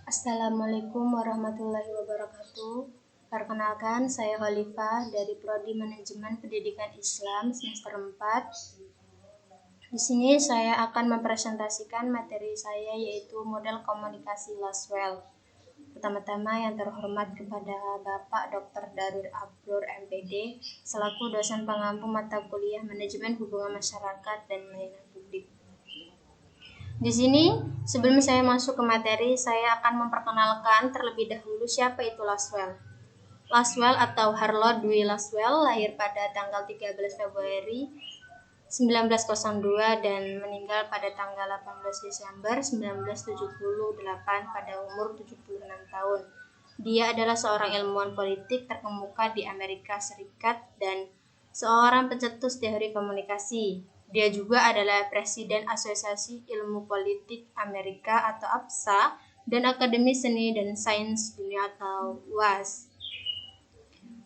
Assalamualaikum warahmatullahi wabarakatuh. Perkenalkan, saya Khalifah dari Prodi Manajemen Pendidikan Islam semester 4. Di sini saya akan mempresentasikan materi saya yaitu model komunikasi Laswell. Pertama-tama yang terhormat kepada Bapak Dr. Darir Abrur MPD selaku dosen pengampu mata kuliah Manajemen Hubungan Masyarakat dan Layanan Publik. Di sini, sebelum saya masuk ke materi, saya akan memperkenalkan terlebih dahulu siapa itu Laswell. Laswell atau Harold Dwi Laswell lahir pada tanggal 13 Februari 1902 dan meninggal pada tanggal 18 Desember 1978 pada umur 76 tahun. Dia adalah seorang ilmuwan politik terkemuka di Amerika Serikat dan seorang pencetus teori komunikasi. Dia juga adalah Presiden Asosiasi Ilmu Politik Amerika atau APSA dan Akademi Seni dan Sains Dunia atau UAS.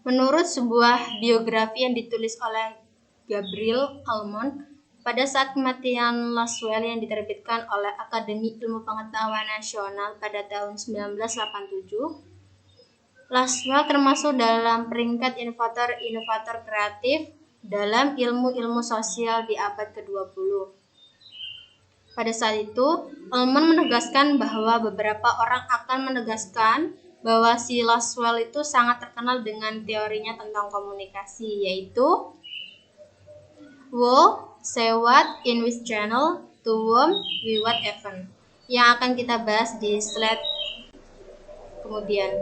Menurut sebuah biografi yang ditulis oleh Gabriel Almond pada saat kematian Laswell yang diterbitkan oleh Akademi Ilmu Pengetahuan Nasional pada tahun 1987, Laswell termasuk dalam peringkat inovator kreatif dalam ilmu-ilmu sosial di abad ke-20. Pada saat itu, Almond menegaskan bahwa beberapa orang akan menegaskan bahwa si Laswell itu sangat terkenal dengan teorinya tentang komunikasi, yaitu who, say what, in which channel, to whom, we what even, yang akan kita bahas di slide kemudian.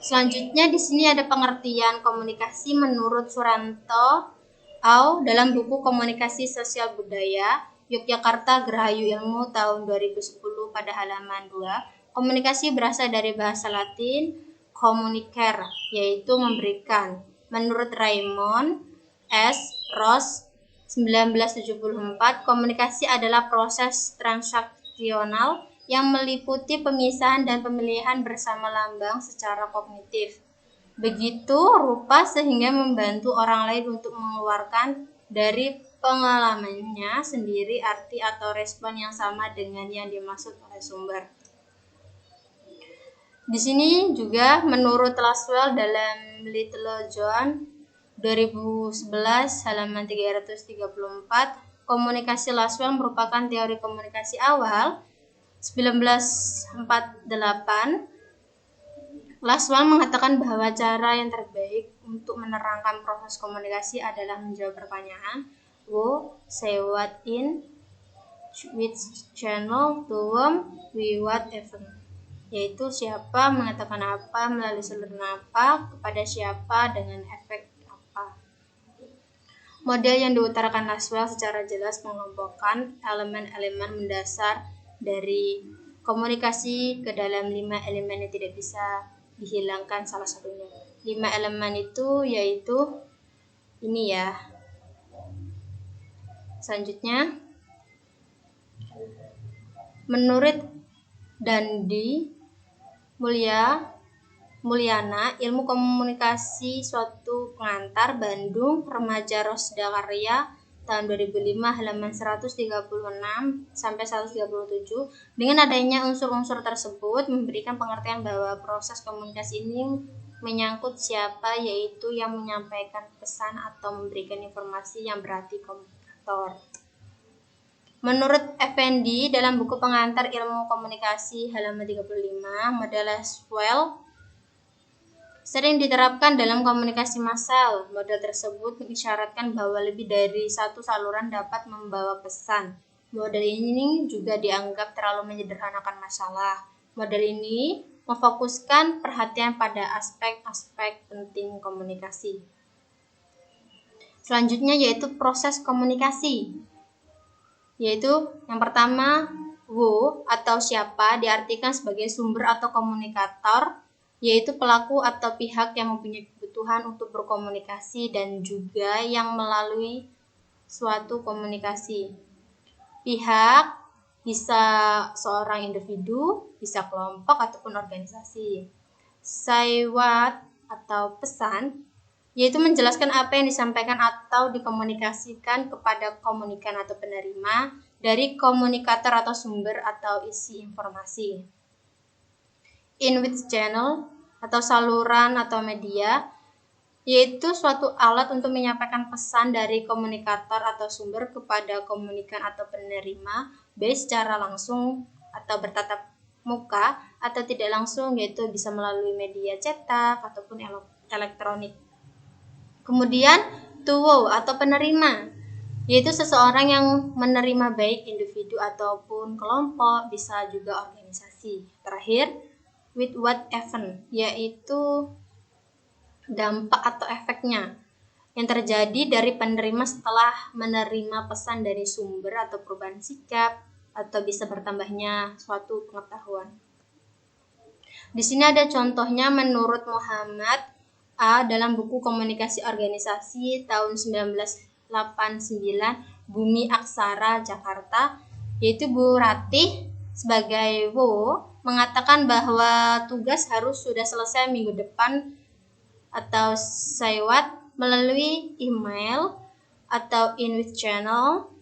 Selanjutnya di sini ada pengertian komunikasi menurut Suranto Au dalam buku Komunikasi Sosial Budaya Yogyakarta Gerahayu Ilmu tahun 2010 pada halaman 2. Komunikasi berasal dari bahasa Latin communicare, yaitu memberikan. Menurut Raymond S. Ross 1974, komunikasi adalah proses transaksional yang meliputi pemisahan dan pemilihan bersama lambang secara kognitif. Begitu rupa sehingga membantu orang lain untuk mengeluarkan dari pengalamannya sendiri arti atau respon yang sama dengan yang dimaksud oleh sumber. Di sini juga menurut Laswell dalam Little John 2011 halaman 334, komunikasi Laswell merupakan teori komunikasi awal 1948. Laswell mengatakan bahwa cara yang terbaik untuk menerangkan proses komunikasi adalah menjawab pertanyaan who, say what, in which channel, to whom, we what even, yaitu siapa, mengatakan apa, melalui saluran apa, kepada siapa, dengan efek apa. Model yang diutarakan Laswell secara jelas mengelompokkan elemen-elemen mendasar dari komunikasi ke dalam 5 elemen yang tidak bisa dihilangkan salah satunya. 5 elemen itu yaitu ini ya. Selanjutnya, menurut Dandi Mulyana, ilmu komunikasi suatu pengantar, Bandung, Remaja Rosda Karya, tahun 2005 halaman 136 sampai 137. Dengan adanya unsur-unsur tersebut memberikan pengertian bahwa proses komunikasi ini menyangkut siapa, yaitu yang menyampaikan pesan atau memberikan informasi yang berarti komunikator. Menurut Effendi dalam buku pengantar ilmu komunikasi halaman 35, model Laswell sering diterapkan dalam komunikasi massal. Model tersebut mengisyaratkan bahwa lebih dari satu saluran dapat membawa pesan. Model ini juga dianggap terlalu menyederhanakan masalah. Model ini memfokuskan perhatian pada aspek-aspek penting komunikasi. Selanjutnya yaitu proses komunikasi. Yaitu yang pertama, who atau siapa diartikan sebagai sumber atau komunikator, yaitu pelaku atau pihak yang mempunyai kebutuhan untuk berkomunikasi dan juga yang melalui suatu komunikasi. Pihak bisa seorang individu, bisa kelompok ataupun organisasi. Say what atau pesan yaitu menjelaskan apa yang disampaikan atau dikomunikasikan kepada komunikan atau penerima dari komunikator atau sumber atau isi informasi. In which channel atau saluran atau media, yaitu suatu alat untuk menyampaikan pesan dari komunikator atau sumber kepada komunikan atau penerima, baik secara langsung atau bertatap muka atau tidak langsung, yaitu bisa melalui media cetak ataupun elektronik. Kemudian tuwo atau penerima, yaitu seseorang yang menerima baik individu ataupun kelompok, bisa juga organisasi. Terakhir, with what event, yaitu dampak atau efeknya yang terjadi dari penerima setelah menerima pesan dari sumber atau perubahan sikap atau bisa bertambahnya suatu pengetahuan. Di sini ada contohnya menurut Muhammad A dalam buku Komunikasi Organisasi tahun 1989 Bumi Aksara Jakarta, yaitu Bu Ratih sebagai WO mengatakan bahwa tugas harus sudah selesai minggu depan atau sewat melalui email atau in-with channel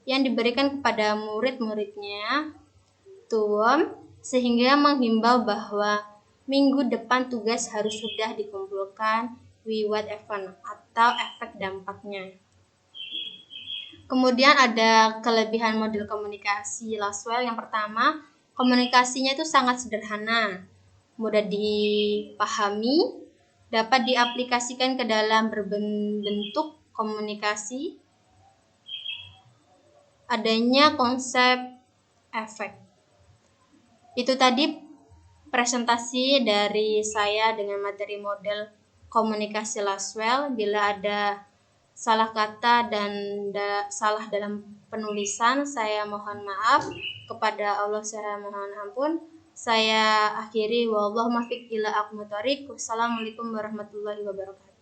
yang diberikan kepada murid-muridnya tuwom, sehingga menghimbau bahwa minggu depan tugas harus sudah dikumpulkan wiwat event atau efek dampaknya. Kemudian ada kelebihan model komunikasi Laswell. Yang pertama, komunikasinya itu sangat sederhana, mudah dipahami, dapat diaplikasikan ke dalam berbentuk komunikasi, adanya konsep efek. Itu tadi presentasi dari saya dengan materi model komunikasi Laswell. Bila ada salah kata dan salah dalam penulisan, saya mohon maaf. Kepada Allah saya mohon ampun. Saya akhiri, wallahu muwaffiq ila aqwamit thoriq. Wassalamualaikum warahmatullahi wabarakatuh.